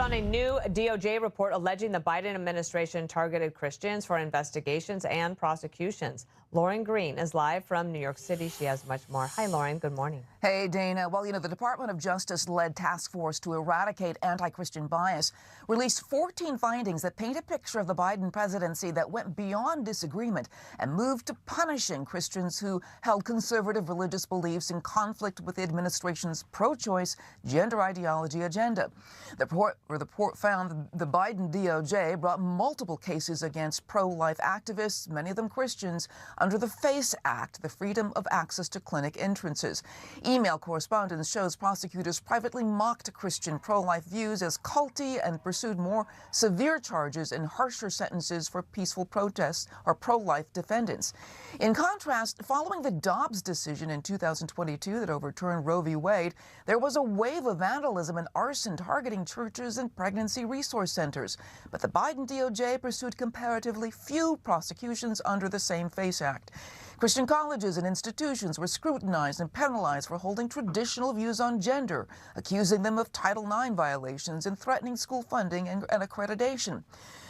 on a new DOJ report alleging the Biden administration targeted Christians for investigations and prosecutions. Lauren Green is live from New York City. She has much more. Hi, Lauren. Good morning. Hey, Dana. Well, the Department of Justice-led task force to eradicate anti-Christian bias released 14 findings that paint a picture of the Biden presidency that went beyond disagreement and moved to punishing Christians who held conservative religious beliefs in conflict with the administration's pro-choice gender ideology agenda. The report found the Biden DOJ brought multiple cases against pro-life activists, many of them Christians, under the FACE Act, the Freedom of Access to Clinic Entrances. Email correspondence shows prosecutors privately mocked Christian pro-life views as culty and pursued more severe charges and harsher sentences for peaceful protests or pro-life defendants. In contrast, following the Dobbs decision in 2022 that overturned Roe v. Wade, there was a wave of vandalism and arson targeting churches and pregnancy resource centers. But the Biden DOJ pursued comparatively few prosecutions under the same FACE Act. Christian colleges and institutions were scrutinized and penalized for holding traditional views on gender, accusing them of Title IX violations and threatening school funding and accreditation.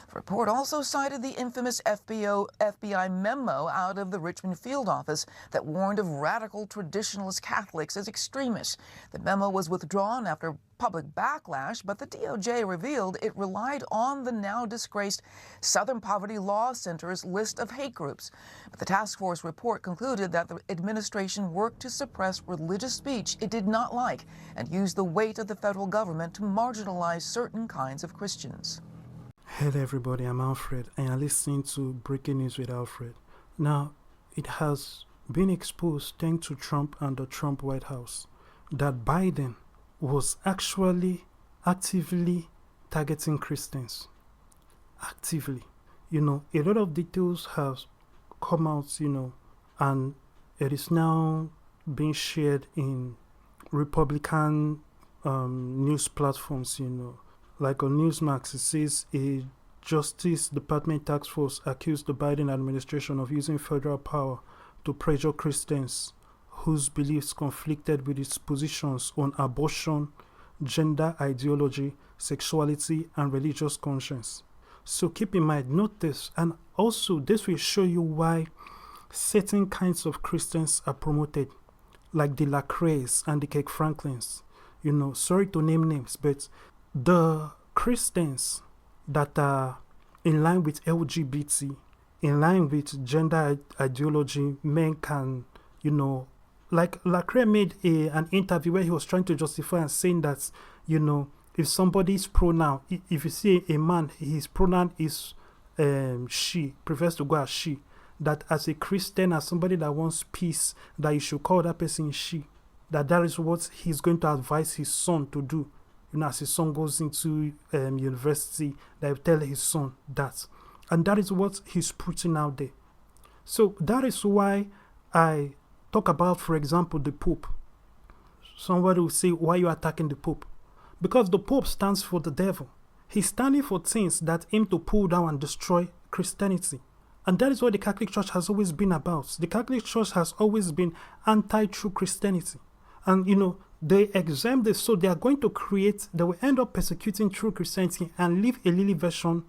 The report also cited the infamous FBI memo out of the Richmond field office that warned of radical traditionalist Catholics as extremists. The memo was withdrawn after public backlash, but the DOJ revealed it relied on the now disgraced Southern Poverty Law Center's list of hate groups. But the task force report concluded that the administration worked to suppress religious speech it did not like and used the weight of the federal government to marginalize certain kinds of Christians. Hello everybody, I'm Alfred and you're listening to Breaking News with Alfred. Now, it has been exposed thanks to Trump and the Trump White House that Biden was actually actively targeting Christians. Actively. A lot of details have come out, and it is now being shared in Republican news platforms, Like on Newsmax, it says a Justice Department task force accused the Biden administration of using federal power to pressure Christians whose beliefs conflicted with its positions on abortion, gender ideology, sexuality, and religious conscience. So keep in mind, note this, and also this will show you why certain kinds of Christians are promoted, like the Lacrays and the Kirk Franklins. Sorry to name names, but the Christians that are in line with LGBT, in line with gender ideology, men can, like Lacray made an interview where he was trying to justify and saying that, if somebody's pronoun, if you see a man, his pronoun is she, prefers to go as she, that as a Christian, as somebody that wants peace, that you should call that person she, that is what he's going to advise his son to do. As his son goes into university, they will tell his son that. And that is what he's putting out there. So that is why I talk about, for example, the Pope. Somebody will say, why are you attacking the Pope? Because the Pope stands for the devil. He's standing for things that aim to pull down and destroy Christianity. And that is what the Catholic Church has always been about. The Catholic Church has always been anti-true Christianity. And, they exempt this, so they are going to they will end up persecuting true Christianity and leave a lily version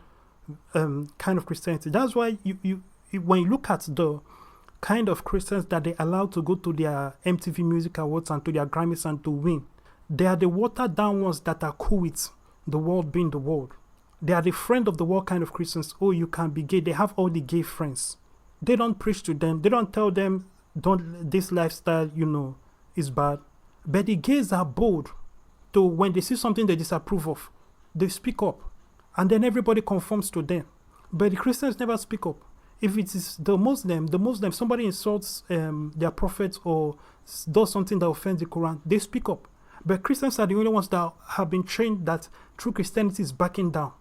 kind of Christianity. That's why when you look at the kind of Christians that they allow to go to their MTV Music Awards and to their Grammys and to win, they are the watered down ones that are cool with the world being the world. They are the friend of the world kind of Christians. Oh, you can be gay. They have all the gay friends. They don't preach to them. They don't tell them, this lifestyle, is bad. But the gays are bold. So when they see something they disapprove of, they speak up. And then everybody conforms to them. But the Christians never speak up. If it is the Muslim, somebody insults their prophet or does something that offends the Quran, they speak up. But Christians are the only ones that have been trained that true Christianity is backing down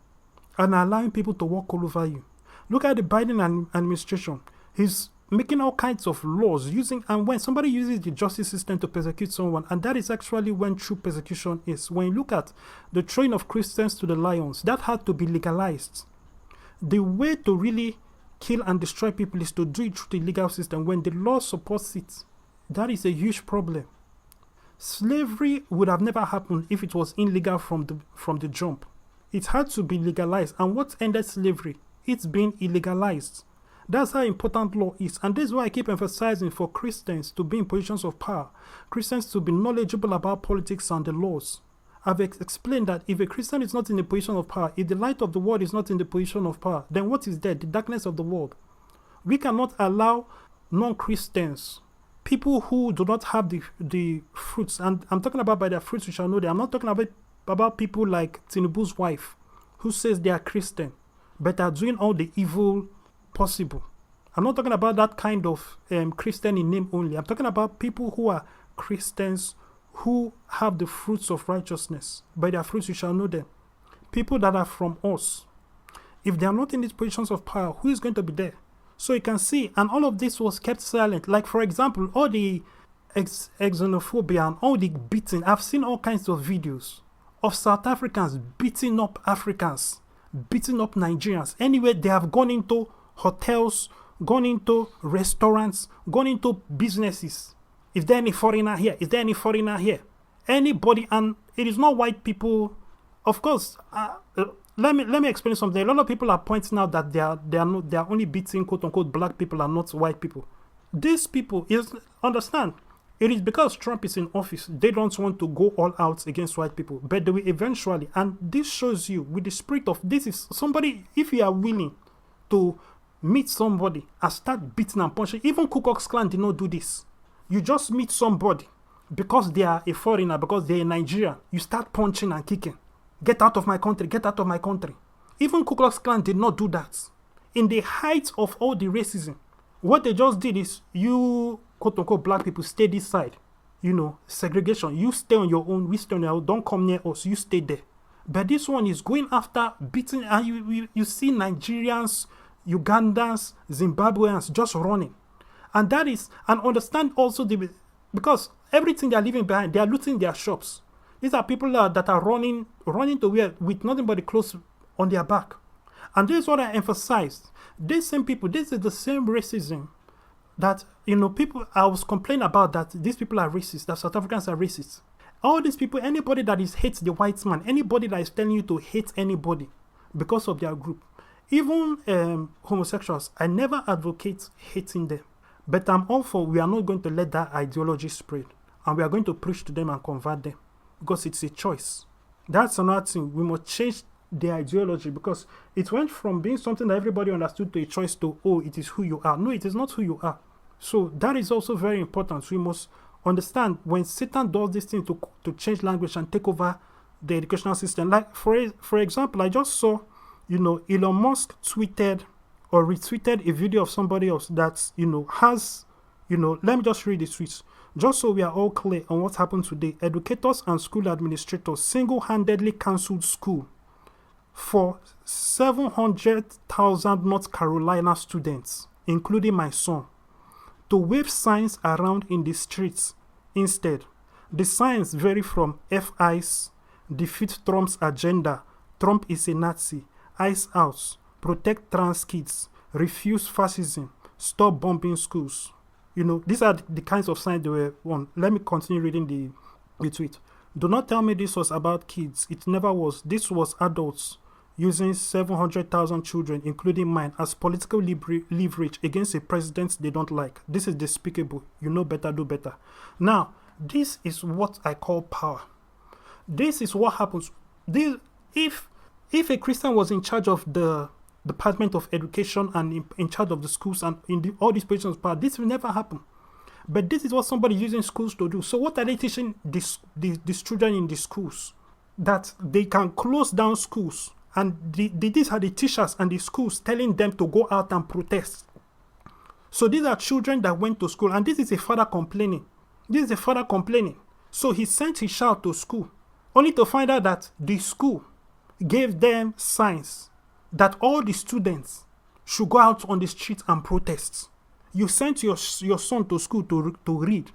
and allowing people to walk all over you. Look at the Biden administration. He's making all kinds of laws and when somebody uses the justice system to persecute someone, and that is actually when true persecution is. When you look at the throwing of Christians to the lions, that had to be legalized. The way to really kill and destroy people is to do it through the legal system. When the law supports it, that is a huge problem. Slavery would have never happened if it was illegal from the jump. It had to be legalized. And what ended slavery? It's been illegalized. That's how important law is. And this is why I keep emphasizing for Christians to be in positions of power, Christians to be knowledgeable about politics and the laws. I've explained that if a Christian is not in a position of power, if the light of the world is not in the position of power, then what is there? The darkness of the world. We cannot allow non-Christians, people who do not have the fruits, and I'm talking about by their fruits you shall know them. I'm not talking about people like Tinubu's wife, who says they are Christian, but are doing all the evil possible. I'm not talking about that kind of Christian in name only. I'm talking about people who are Christians who have the fruits of righteousness. By their fruits you shall know them. People that are from us. If they are not in these positions of power, who is going to be there? So you can see, and all of this was kept silent. Like, for example, all the xenophobia and all the beating. I've seen all kinds of videos of South Africans beating up Africans, beating up Nigerians. Anyway, they have gone into hotels, gone into restaurants, gone into businesses. Is there any foreigner here? Is there any foreigner here? Anybody, and it is not white people. Of course, let me explain something. A lot of people are pointing out that they are only beating quote unquote black people and not white people. These people understand. It is because Trump is in office. They don't want to go all out against white people, but they will eventually. And this shows you with the spirit of this is somebody. If you are willing to meet somebody and start beating and punching, even Ku Klux Klan did not do this. You just meet somebody because they are a foreigner, because they are Nigerian. You start punching and kicking. Get out of my country, get out of my country. Even Ku Klux Klan did not do that. In the height of all the racism, what they just did is you, quote unquote, black people, stay this side. You know, segregation. You stay on your own, we stay on our own. Don't come near us, you stay there. But this one is going after beating, and you see Nigerians, Ugandans, Zimbabweans just running. And that is, and understand also because everything they are leaving behind, they are looting their shops. These are people that are running to where with nothing but the clothes on their back. And this is what I emphasized. These same people, this is the same racism that, people, I was complaining about that these people are racist, that South Africans are racist. All these people, anybody that hates the white man, anybody that is telling you to hate anybody because of their group, even homosexuals, I never advocate hating them. But I'm all for, we are not going to let that ideology spread. And we are going to preach to them and convert them. Because it's a choice. That's another thing. We must change the ideology, because it went from being something that everybody understood to a choice to, oh, it is who you are. No, it is not who you are. So that is also very important. We must understand when Satan does this thing to change language and take over the educational system. Like, for example, I just saw, Elon Musk tweeted or retweeted a video of somebody else that, has, let me just read the tweets. Just so we are all clear on what happened today, educators and school administrators single-handedly cancelled school for 700,000 North Carolina students, including my son, to wave signs around in the streets instead. The signs vary from F-ICE, defeat Trump's agenda, Trump is a Nazi, ICE out, protect trans kids, refuse fascism, stop bombing schools. These are the kinds of signs they were on. Let me continue reading the tweet. Do not tell me this was about kids. It never was. This was adults using 700,000 children, including mine, as political leverage against a president they don't like. This is despicable. You know better, do better. Now, this is what I call power. This is what happens. If a Christian was in charge of the Department of Education and in charge of the schools and in all these positions of power, this will never happen. But this is what somebody is using schools to do. So what are they teaching these children in the schools? That they can close down schools. And these are the teachers and the schools telling them to go out and protest. So these are children that went to school. And this is a father complaining. So he sent his child to school, only to find out that the school gave them signs that all the students should go out on the street and protest. You sent your son to school to read.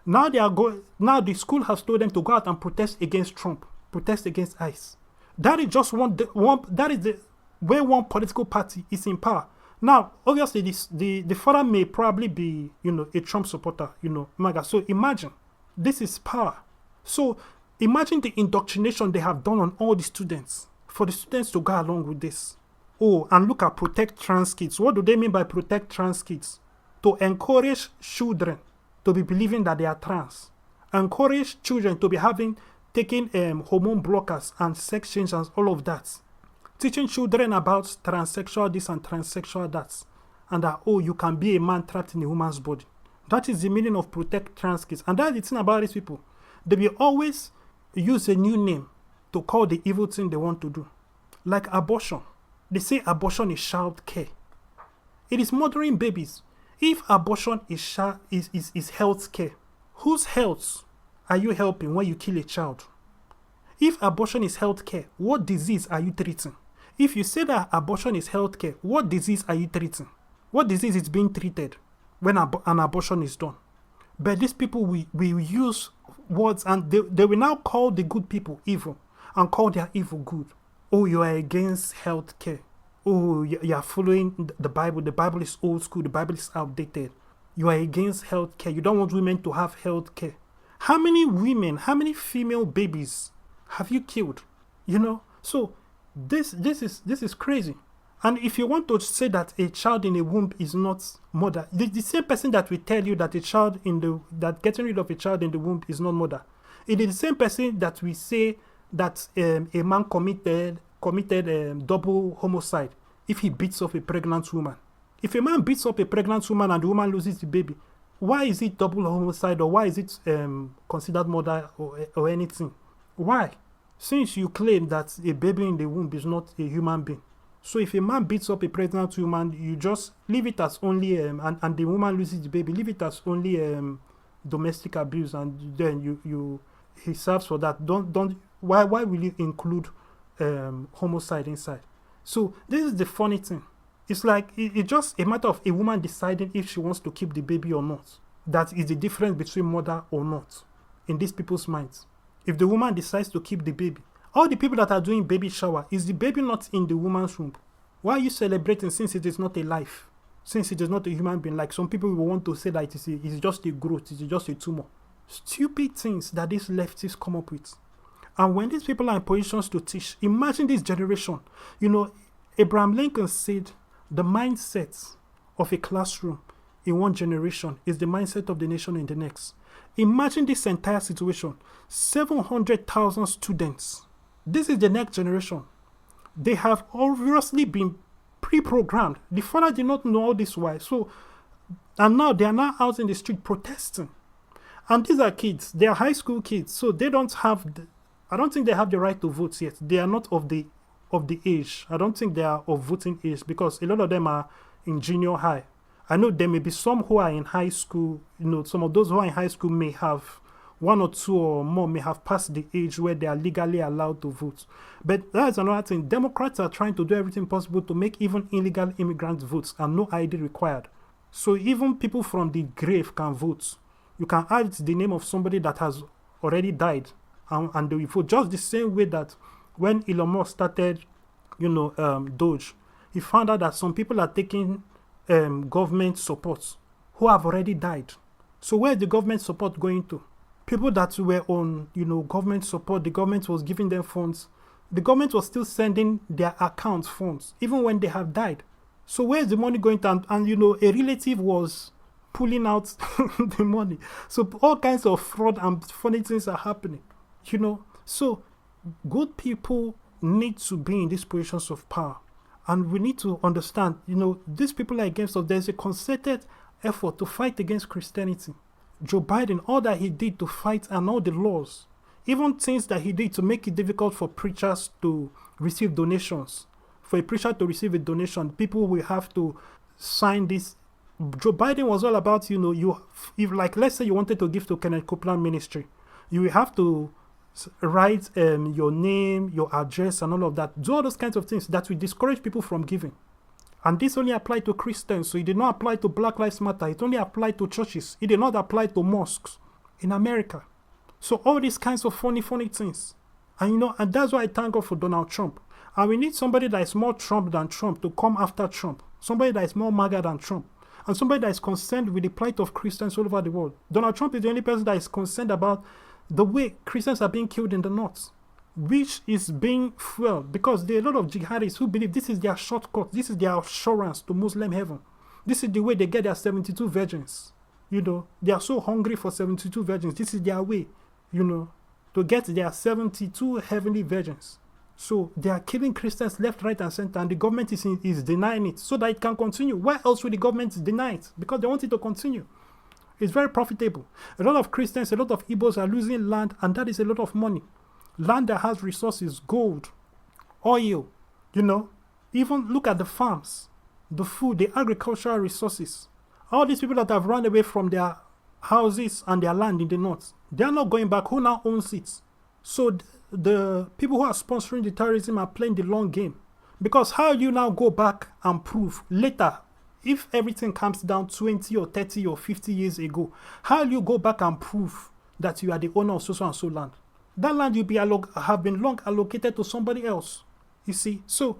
Now the school has told them to go out and protest against Trump, protest against ICE. That is just where one political party is in power. Now, obviously, the father may probably be, a Trump supporter, MAGA. So imagine, this is power. So imagine the indoctrination they have done on all the students. for the students to go along with this. Oh, and look at protect trans kids. What do they mean by protect trans kids? To encourage children to be believing that they are trans. Encourage children to be taking hormone blockers and sex change and all of that. Teaching children about transsexual this and transsexual that. And that, oh, you can be a man trapped in a woman's body. That is the meaning of protect trans kids. And that's the thing about these people. They will always use a new name to call the evil thing they want to do. Like abortion. They say abortion is child care. It is murdering babies. If abortion is health care, whose health are you helping when you kill a child? If abortion is health care, what disease are you treating? If you say that abortion is health care, what disease are you treating? What disease is being treated when an abortion is done? But these people will use words, and they will now call the good people evil and call their evil good. Oh, you are against health care. Oh, you are following the Bible. The Bible is old school. The Bible is outdated. You are against health care. You don't want women to have health care. How many women, how many female babies have you killed? So this is crazy. And if you want to say that a child in a womb is not murder, the same person that will tell you that that getting rid of a child in the womb is not murder, it is the same person that will say that a man committed double homicide if he beats up a pregnant woman. If a man beats up a pregnant woman and the woman loses the baby, why is it double homicide, or why is it considered murder or anything? Why? Since you claim that a baby in the womb is not a human being. So if a man beats up a pregnant woman, you just leave it as only and the woman loses the baby, leave it as only domestic abuse, and then he serves for that. Why will you include homicide inside? So this is the funny thing. It's like it's just a matter of a woman deciding if she wants to keep the baby or not. That is the difference between murder or not in these people's minds. If the woman decides to keep the baby, all the people that are doing baby shower, is the baby not in the woman's womb? Why are you celebrating since it is not a life? Since it is not a human being? Like some people will want to say that it's just a growth, it's just a tumor. Stupid things that these leftists come up with. And when these people are in positions to teach, imagine this generation. Abraham Lincoln said the mindset of a classroom in one generation is the mindset of the nation in the next. Imagine this entire situation. 700,000 students. This is the next generation. They have obviously been pre-programmed. The father did not know all this why. And now they are now out in the street protesting. And these are kids. They are high school kids. So they don't have I don't think they have the right to vote yet. They are not of the age. I don't think they are of voting age, because a lot of them are in junior high. I know there may be some who are in high school. Some of those who are in high school may have one or two or more may have passed the age where they are legally allowed to vote. But that's another thing. Democrats are trying to do everything possible to make even illegal immigrants vote and no ID required. So even people from the grave can vote. You can add the name of somebody that has already died and they will vote. Just the same way that when Elon Musk started, DOJ, he found out that some people are taking government support who have already died. So where is the government support going to? People that were on, government support, the government was giving them funds. The government was still sending their account funds, even when they have died. So where is the money going to? And a relative was pulling out the money. So all kinds of fraud and funny things are happening, So good people need to be in these positions of power. And we need to understand, these people are against us. There's a concerted effort to fight against Christianity. Joe Biden, all that he did to fight and all the laws, even things that he did to make it difficult for preachers to receive donations. For a preacher to receive a donation, people will have to sign this. Joe Biden was all about, if like, let's say you wanted to give to Kenneth Copeland Ministry, you will have to write your name, your address, and all of that. Do all those kinds of things that will discourage people from giving. And this only applied to Christians, so it did not apply to Black Lives Matter. It only applied to churches. It did not apply to mosques in America. So all these kinds of funny things. And and that's why I thank God for Donald Trump. And we need somebody that is more Trump than Trump to come after Trump. Somebody that is more MAGA than Trump. And somebody that is concerned with the plight of Christians all over the world. Donald Trump is the only person that is concerned about the way Christians are being killed in the North. which is being fueled because there are a lot of jihadists who believe this is their shortcut, this is their assurance to Muslim heaven. This is the way they get their 72 virgins. You know, they are so hungry for 72 virgins. This is their way, you know, to get their 72 heavenly virgins. So they are killing Christians left, right, and center, and the government is denying it so that it can continue. Why else would the government deny it? Because they want it to continue. It's very profitable. A lot of Christians, a lot of Igbos are losing land, and that is a lot of money. Land that has resources, gold, oil, you know. Even look at the farms, the food, the agricultural resources. All these people that have run away from their houses and their land in the north, they are not going back. Who now owns it? So the people who are sponsoring the terrorism are playing the long game. Because how you now go back and prove later, if everything comes down 20 or 30 or 50 years ago, how you go back and prove that you are the owner of so and so land? That land will have been long allocated to somebody else. You see? So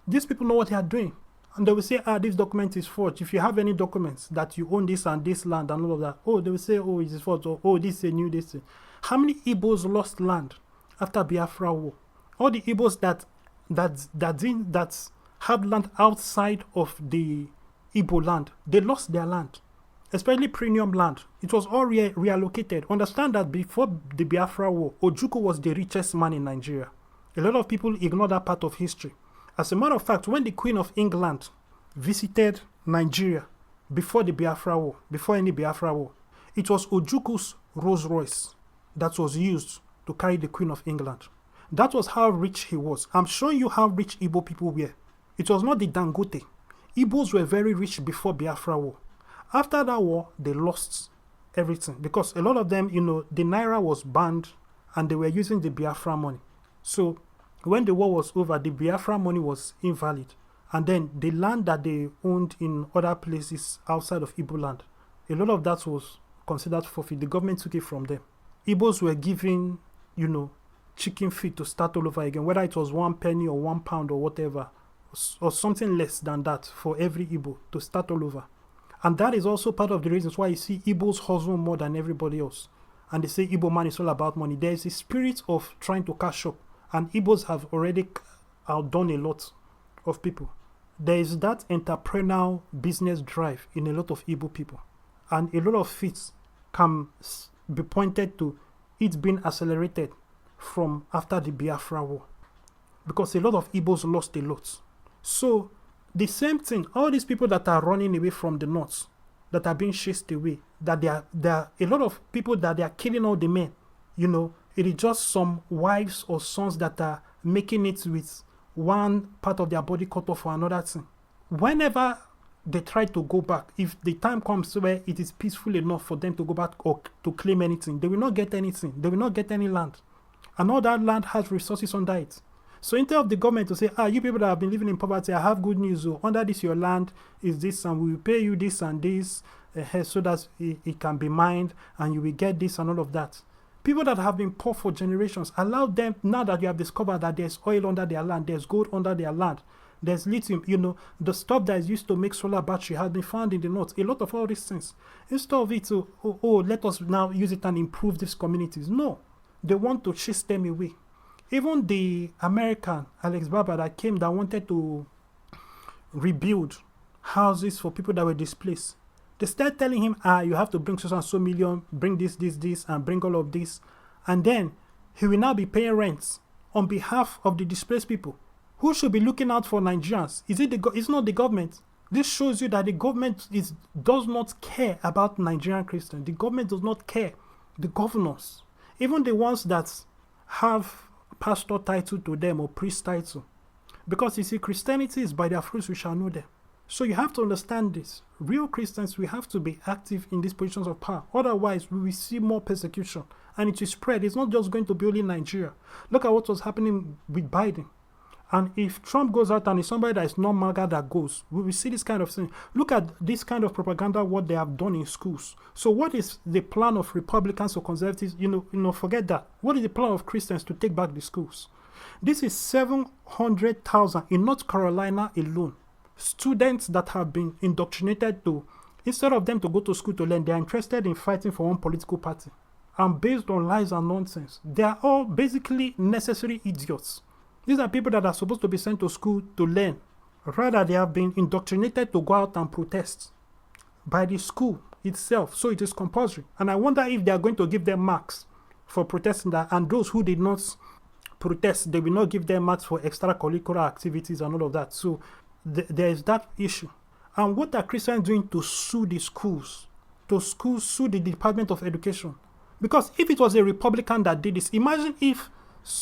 these people know what they are doing. And they will say, this document is forged. If you have any documents that you own this and this land and all of that, they will say, it is forged. Or, this is a new this. How many Igbos lost land after Biafra War? All the Igbos that had land outside of the Igbo land, they lost their land, especially premium land. It was all reallocated. Understand that before the Biafra War, Ojukwu was the richest man in Nigeria. A lot of people ignore that part of history. As a matter of fact, when the Queen of England visited Nigeria before the Biafra War, before any Biafra War, it was Ojukwu's Rolls Royce that was used to carry the Queen of England. That was how rich he was. I'm showing you how rich Igbo people were. It was not the Dangote. Igbos were very rich before Biafra War. After that war, they lost everything because a lot of them, you know, the Naira was banned and they were using the Biafra money. So when the war was over, the Biafra money was invalid. And then the land that they owned in other places outside of Igbo land, a lot of that was considered forfeit. The government took it from them. Igbos were given, you know, chicken feed to start all over again, whether it was 1 penny or 1 pound or whatever, or something less than that for every Igbo to start all over. And that is also part of the reasons why you see Igbos hustle more than everybody else. And they say Igbo man is all about money. There is a spirit of trying to cash up. And Igbos have already outdone a lot of people. There is that entrepreneurial business drive in a lot of Igbo people. And a lot of it can be pointed to it being accelerated from after the Biafra War. Because a lot of Igbos lost a lot. So the same thing, all these people that are running away from the north, that are being chased away, that there are a lot of people that they are killing all the men, you know, it is just some wives or sons that are making it with one part of their body cut off for another thing. Whenever they try to go back, if the time comes where it is peaceful enough for them to go back or to claim anything, they will not get anything. They will not get any land. And all that land has resources under it. So instead of the government to say, you people that have been living in poverty, I have good news. Under this, your land is this, and we will pay you this and this, so that it can be mined, and you will get this and all of that. People that have been poor for generations, allow them, now that you have discovered that there's oil under their land, there's gold under their land, there's lithium, you know, the stuff that is used to make solar battery has been found in the north. A lot of all these things. Instead of it to, let us now use it and improve these communities. No, they want to chase them away. Even the American, Alex Baba, that came that wanted to rebuild houses for people that were displaced. They start telling him, you have to bring so and so million, bring this, and bring all of this. And then he will now be paying rents on behalf of the displaced people. Who should be looking out for Nigerians? It's not the government. This shows you that the government does not care about Nigerian Christians. The government does not care. The governors, even the ones that have pastor title to them or priest title. Because you see, Christianity is by their fruits we shall know them. So you have to understand this. Real Christians, we have to be active in these positions of power. Otherwise, we will see more persecution. And it will spread. It's not just going to be only Nigeria. Look at what was happening with Biden. And if Trump goes out and it's somebody that is not MAGA that goes, we will see this kind of thing. Look at this kind of propaganda, what they have done in schools. So what is the plan of Republicans or conservatives? You know, forget that. What is the plan of Christians to take back the schools? This is 700,000 in North Carolina alone. Students that have been indoctrinated to, instead of them to go to school to learn, they are interested in fighting for one political party. and based on lies and nonsense. They are all basically necessary idiots. These are people that are supposed to be sent to school to learn. Rather, they have been indoctrinated to go out and protest by the school itself, so it is compulsory. And I wonder if they are going to give them marks for protesting that, and those who did not protest, they will not give them marks for extracurricular activities and all of that. So there is that issue. And what are Christians doing to sue the schools? To sue the Department of Education? Because if it was a Republican that did this, imagine if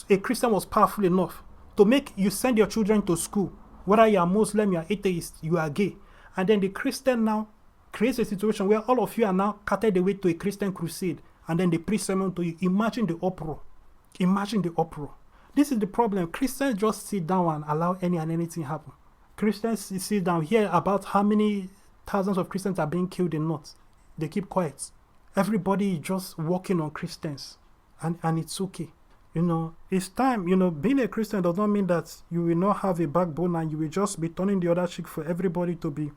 a Christian was powerful enough to make you send your children to school, whether you are Muslim, you are atheist, you are gay, and then the Christian now creates a situation where all of you are now carted away to a Christian crusade, and then they preach sermon to you. Imagine the uproar. Imagine the uproar. This is the problem. Christians just sit down and allow any and anything happen. Christians sit down, hear about how many thousands of Christians are being killed in North. They keep quiet. Everybody is just working on Christians, and it's okay. It's time. Being a Christian does not mean that you will not have a backbone and you will just be turning the other cheek for everybody to be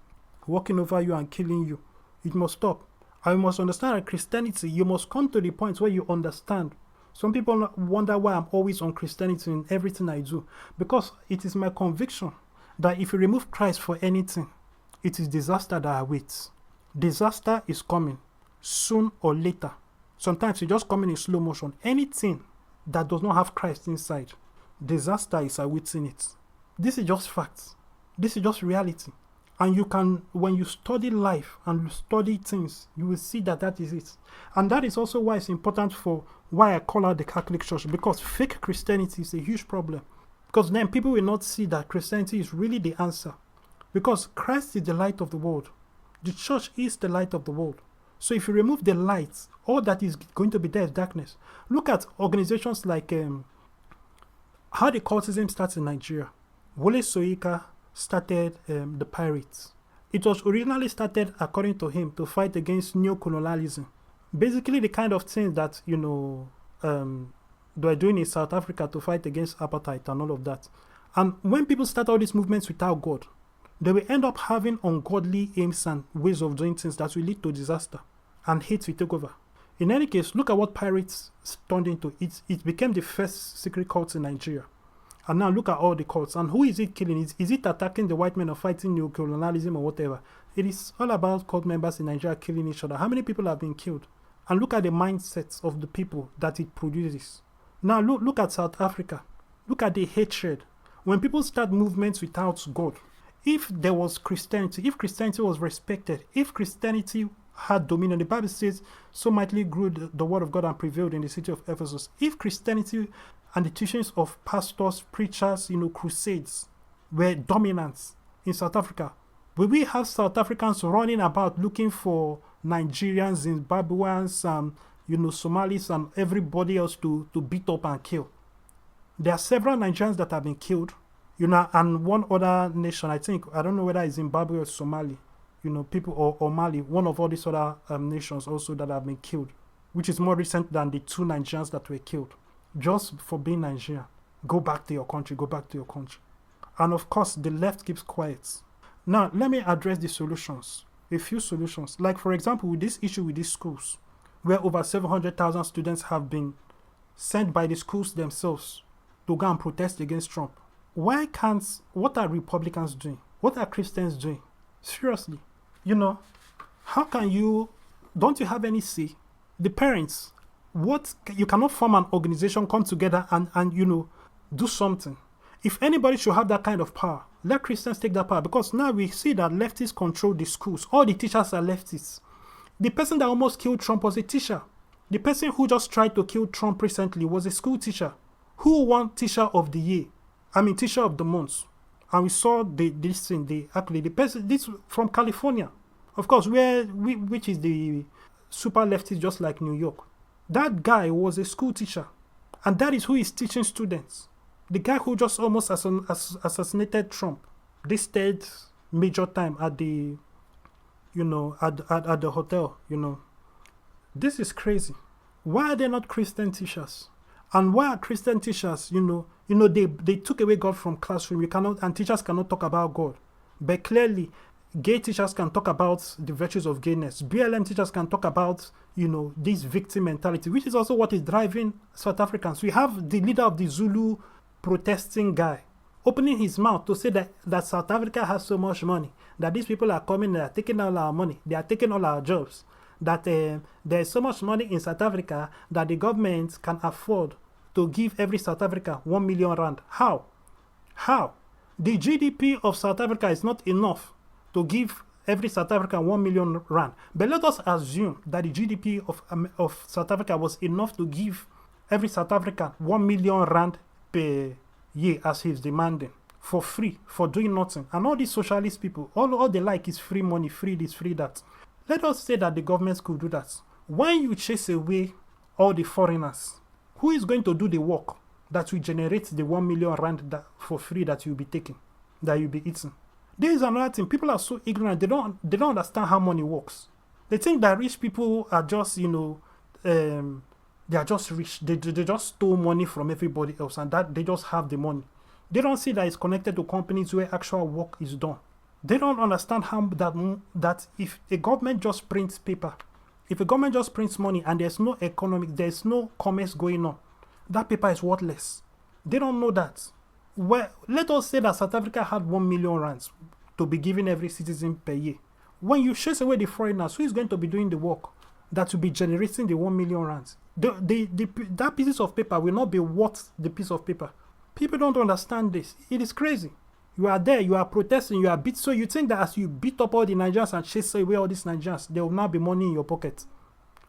walking over you and killing you. It must stop. I must understand that Christianity, you must come to the point where you understand. Some people wonder why I'm always on Christianity in everything I do. Because it is my conviction that if you remove Christ for anything, it is disaster that awaits. Disaster is coming soon or later. Sometimes it's just coming in slow motion. Anything that does not have Christ inside, disaster is awaiting it. This is just facts. This is just reality. And you can, when you study life and you study things, you will see that that is it. And that is also why it's important for why I call out the Catholic Church, because fake Christianity is a huge problem. Because then people will not see that Christianity is really the answer. Because Christ is the light of the world. The church is the light of the world. So if you remove the light, all that is going to be there is darkness. Look at organizations like how the cultism starts in Nigeria. Wole Soyinka started the Pirates. It was originally started, according to him, to fight against neo-colonialism. Basically the kind of things that, they are doing in South Africa to fight against apartheid and all of that. And when people start all these movements without God, they will end up having ungodly aims and ways of doing things that will lead to disaster, and hate will take over. In any case, look at what Pirates turned into. It became the first secret cult in Nigeria. And now look at all the cults. And who is it killing? Is it attacking the white men or fighting neo-colonialism or whatever? It is all about cult members in Nigeria killing each other. How many people have been killed? And look at the mindsets of the people that it produces. Now look at South Africa. Look at the hatred. When people start movements without God, if there was Christianity, if Christianity was respected, if Christianity had dominion, the Bible says, so mightily grew the word of God and prevailed in the city of Ephesus. If Christianity and the teachings of pastors, preachers, crusades were dominant in South Africa, will we have South Africans running about looking for Nigerians, Zimbabweans, Somalis and everybody else to beat up and kill? There are several Nigerians that have been killed, and one other nation, I don't know whether it's Zimbabwe or Somali, people, or Mali, one of all these other nations also that have been killed, which is more recent than the 2 Nigerians that were killed, just for being Nigerian. Go back to your country, go back to your country. And of course, the left keeps quiet. Now, let me address the solutions, a few solutions. Like, for example, with this issue with these schools, where over 700,000 students have been sent by the schools themselves to go and protest against Trump. What are Republicans doing? What are Christians doing? Seriously, how can don't you have any say? The parents, you cannot form an organization, come together and do something. If anybody should have that kind of power, let Christians take that power, because now we see that leftists control the schools. All the teachers are leftists. The person that almost killed Trump was a teacher. The person who just tried to kill Trump recently was a school teacher who won Teacher of the Year. Teacher of the Month. And we saw the person, this from California, of course, which is the super leftist, just like New York. That guy was a school teacher, and that is who is teaching students. The guy who just almost assassinated Trump, this 3rd major time at the, at the hotel, This is crazy. Why are they not Christian teachers? And why are Christian teachers, they took away God from classroom. And teachers cannot talk about God. But clearly, gay teachers can talk about the virtues of gayness. BLM teachers can talk about, this victim mentality, which is also what is driving South Africans. We have the leader of the Zulu protesting guy opening his mouth to say that South Africa has so much money, that these people are coming, they are taking all our money, they are taking all our jobs, that there is so much money in South Africa that the government can afford to give every South Africa 1 million rand. How? The GDP of South Africa is not enough to give every South African 1 million rand. But let us assume that the GDP of South Africa was enough to give every South African 1 million rand per year, as he's demanding, for free, for doing nothing. And all these socialist people, all they like is free money, free this, free that. Let us say that the government could do that. When you chase away all the foreigners, who is going to do the work that will generate the 1 million rand for free that you'll be taking, that you'll be eating? There is another thing. People are so ignorant. They don't understand how money works. They think that rich people are just, they are just rich. They just stole money from everybody else, and that they just have the money. They don't see that it's connected to companies where actual work is done. They don't understand how that if a government just prints paper, if a government just prints money and there's no there's no commerce going on, that paper is worthless. They don't know that. Well, let us say that South Africa had 1 million rands to be given every citizen per year. When you chase away the foreigners, who is going to be doing the work that will be generating the 1 million rands? That pieces of paper will not be worth the piece of paper. People don't understand this. It is crazy. You are there, you are protesting, you are beat. So you think that as you beat up all the Nigerians and chase away all these Nigerians, there will now be money in your pocket.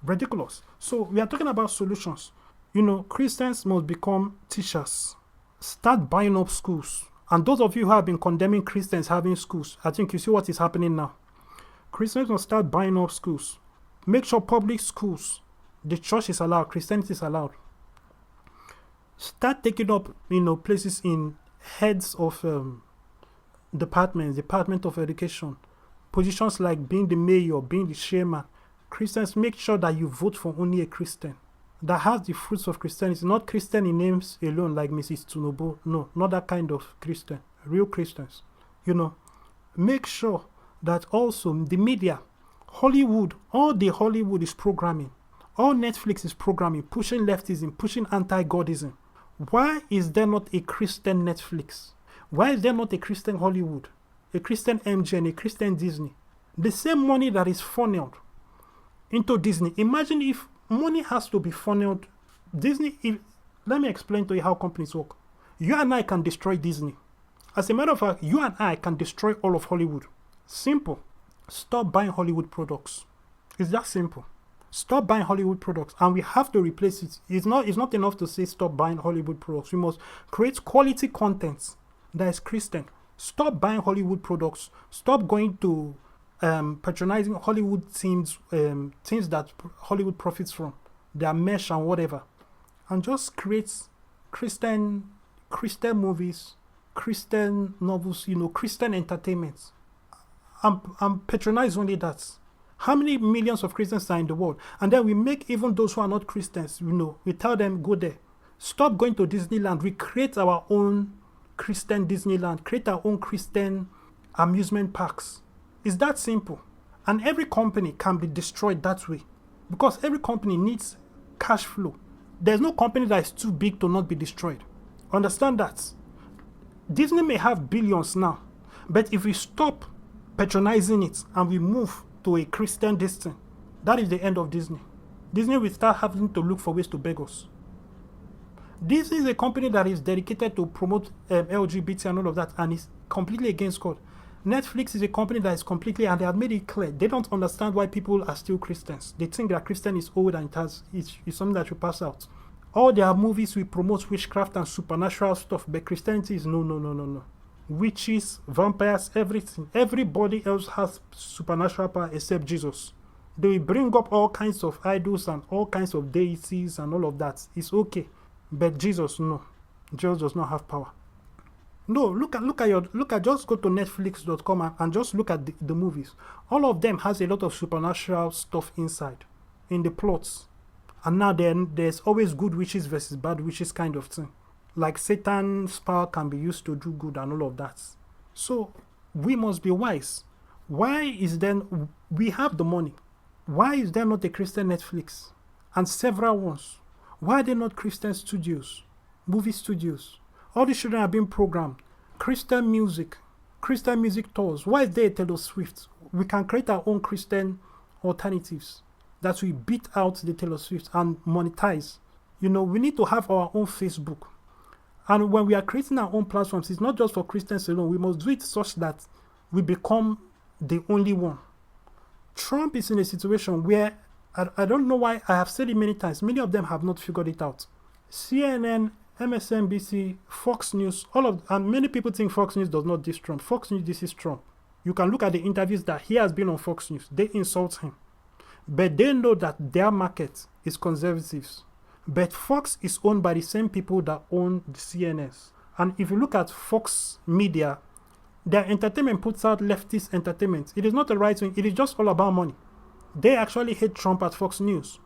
Ridiculous. So we are talking about solutions. Christians must become teachers. Start buying up schools. And those of you who have been condemning Christians having schools, I think you see what is happening now. Christians must start buying up schools. Make sure public schools, the church is allowed, Christianity is allowed. Start taking up, places in heads of Department of Education, positions like being the mayor, being the chairman. Christians, make sure that you vote for only a Christian that has the fruits of Christianity, not Christian in names alone like Mrs. Tunobo. No, not that kind of Christian. Real Christians. Make sure that also the media, Hollywood, all the Hollywood is programming, all Netflix is programming, pushing leftism, pushing anti-Godism. Why is there not a Christian Netflix? Why is there not a Christian Hollywood, a Christian MGN, a Christian Disney? The same money that is funneled into Disney. Imagine if money has to be funneled. Let me explain to you how companies work. You and I can destroy Disney. As a matter of fact, you and I can destroy all of Hollywood. Simple. Stop buying Hollywood products. It's that simple. Stop buying Hollywood products, and we have to replace it. It's not enough to say stop buying Hollywood products. We must create quality content that is Christian. Stop buying Hollywood products. Stop going to patronizing Hollywood things that Hollywood profits from, their mesh and whatever, and just create Christian movies, Christian novels, Christian entertainment. And patronize only that. How many millions of Christians are in the world? And then we make even those who are not Christians, we tell them, go there. Stop going to Disneyland. We create our own Christian Disneyland, create our own Christian amusement parks. It's that simple. And every company can be destroyed that way, because every company needs cash flow. There's no company that is too big to not be destroyed. Understand that. Disney may have billions now, but if we stop patronizing it and we move to a Christian destiny, that is the end of Disney. Disney will start having to look for ways to beg us. This is a company that is dedicated to promote LGBT and all of that, and is completely against God. Netflix is a company that is completely, and they have made it clear, they don't understand why people are still Christians. They think that Christian is old and it's something that will pass out. All their movies will promote witchcraft and supernatural stuff, but Christianity is no. Witches, vampires, everything. Everybody else has supernatural power except Jesus. They will bring up all kinds of idols and all kinds of deities and all of that. It's okay. But Jesus, no. Jesus does not have power. No, just go to netflix.com and just look at the movies. All of them has a lot of supernatural stuff inside, in the plots. And now there's always good witches versus bad witches kind of thing. Like Satan's power can be used to do good and all of that. So we must be wise. Why is then we have the money? Why is there not a Christian Netflix and several ones? Why are there not Christian studios, movie studios? All the children are being programmed. Christian music tours. Why is there a Taylor Swift? We can create our own Christian alternatives that we beat out the Taylor Swift and monetize. You know, we need to have our own Facebook. And when we are creating our own platforms, it's not just for Christians alone. We must do it such that we become the only one. Trump is in a situation where I don't know why. I have said it many times. Many of them have not figured it out. CNN, MSNBC, Fox News, and many people think Fox News does not diss Trump. Fox News disses Trump. You can look at the interviews that he has been on Fox News. They insult him. But they know that their market is conservatives. But Fox is owned by the same people that own the CNS. And if you look at Fox Media, their entertainment puts out leftist entertainment. It is not the right wing. It is just all about money. They actually hate Trump at Fox News.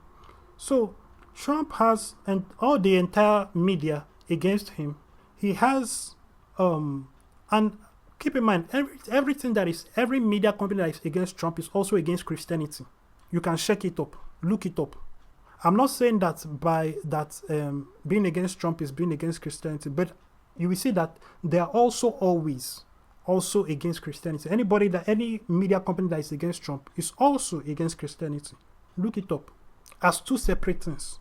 So Trump has all the entire media against him. He has, and keep in mind, everything that is, every media company that is against Trump is also against Christianity. You can check it up, look it up. I'm not saying that being against Trump is being against Christianity, but you will see that they are always against Christianity. Any media company that is against Trump is also against Christianity. Look it up as two separate things.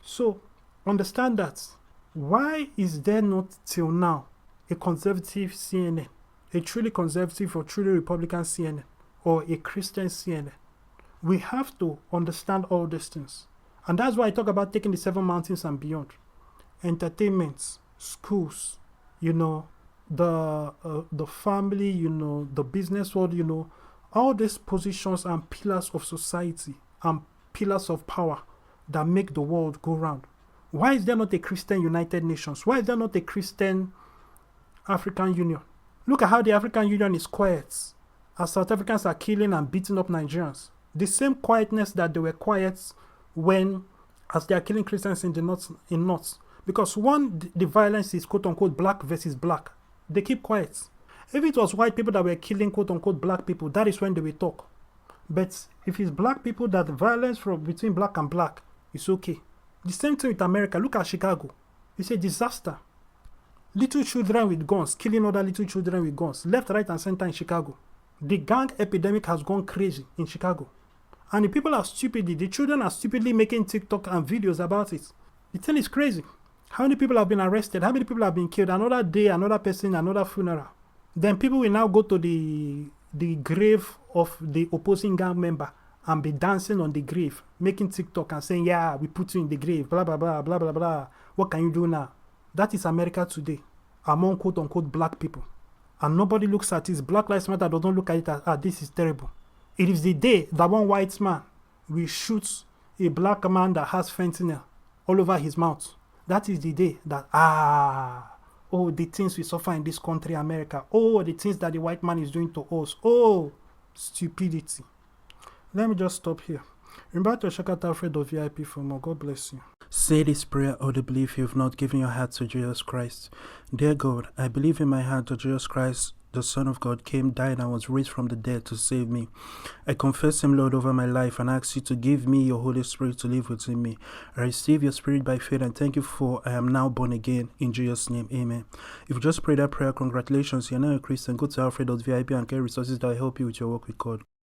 So understand that. Why is there not till now a conservative CNN, a truly conservative or truly Republican CNN, or a Christian CNN? We have to understand all these things. And that's why I talk about taking the 7 mountains and beyond. Entertainment, schools, the family, the business world, all these positions and pillars of society and pillars of power that make the world go round. Why is there not a Christian United Nations? Why is there not a Christian African Union? Look at how the African Union is quiet as South Africans are killing and beating up Nigerians. The same quietness that they were quiet as they are killing Christians in the north. Because the violence is quote unquote black versus black. They keep quiet. If it was white people that were killing quote unquote black people, that is when they will talk. But if it's black people, that the violence between black and black is okay. The same thing with America. Look at Chicago. It's a disaster. Little children with guns, killing other little children with guns, left, right, and center in Chicago. The gang epidemic has gone crazy in Chicago. And the people are stupidly, the children are stupidly making TikTok and videos about it. The thing is crazy. How many people have been arrested? How many people have been killed? Another day, another person, another funeral. Then people will now go to the grave of the opposing gang member and be dancing on the grave, making TikTok and saying, yeah, we put you in the grave, blah, blah, blah, blah, blah, blah. What can you do now? That is America today, among quote unquote black people. And nobody looks at it. Black Lives Matter doesn't look at it as, this is terrible. It is the day that one white man will shoot a black man that has fentanyl all over his mouth. That is the day that, the things we suffer in this country, America. Oh, the things that the white man is doing to us. Oh, stupidity. Let me just stop here. Remember to check out Alfred of VIP for more. God bless you. Say this prayer audibly if you have not given your heart to Jesus Christ. Dear God, I believe in my heart that Jesus Christ, the Son of God, came, died, and was raised from the dead to save me. I confess Him, Lord, over my life and ask you to give me your Holy Spirit to live within me. I receive your Spirit by faith and thank you for I am now born again. In Jesus' name, amen. If you just prayed that prayer, congratulations, you're now a Christian. Go to alfred.vip and get resources that will help you with your work with God.